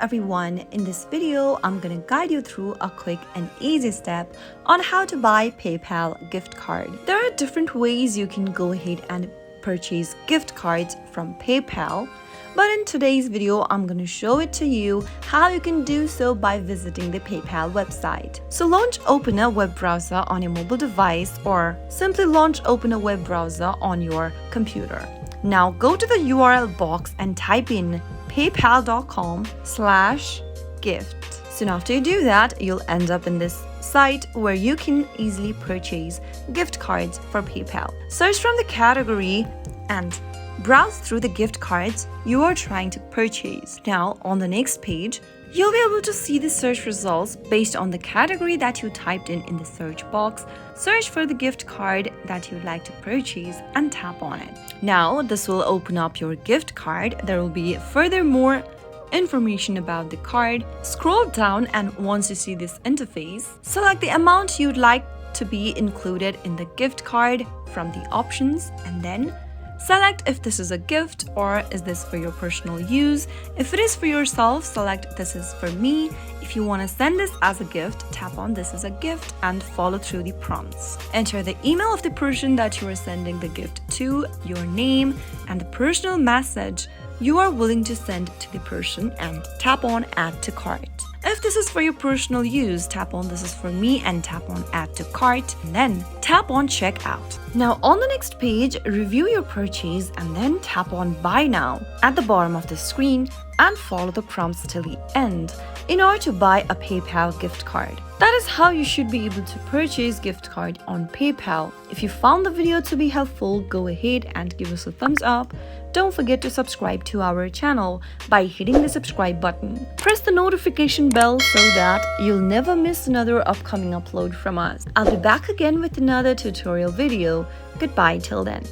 everyone, in this video I'm gonna guide you through a quick and easy step on how to buy PayPal gift card. There are different ways you can go ahead and purchase gift cards from PayPal, but in today's video I'm gonna show it to you how you can do so by visiting the PayPal website. So open a web browser on your mobile device or simply open a web browser on your computer. Now go to the URL box and type in paypal.com/gift. Soon after you do that, you'll end up in this site where you can easily purchase gift cards for PayPal. Search from the category and browse through the gift cards you are trying to purchase. Now, on the next page, you'll be able to see the search results based on the category that you typed in the search box. Search for the gift card that you'd like to purchase and tap on it. Now, this will open up your gift card. There will be furthermore information about the card. Scroll down, and once you see this interface, select the amount you'd like to be included in the gift card from the options, and then select if this is a gift or is this for your personal use. If it is for yourself, select this is for me. If you want to send this as a gift, tap on this is a gift and follow through the prompts. Enter the email of the person that you are sending the gift to, your name, and the personal message you are willing to send to the person, and tap on add to cart. If this is for your personal use, tap on this is for me and tap on add to cart, and then tap on checkout. Now on the next page, review your purchase and then tap on buy now at the bottom of the screen and follow the prompts till the end in order to buy a PayPal gift card. That is how you should be able to purchase gift card on PayPal. If you found the video to be helpful, go ahead and give us a thumbs up. Don't forget to subscribe to our channel by hitting the subscribe button. Press the notification bell so that you'll never miss another upcoming upload from us. I'll be back again with another tutorial video. Goodbye till then.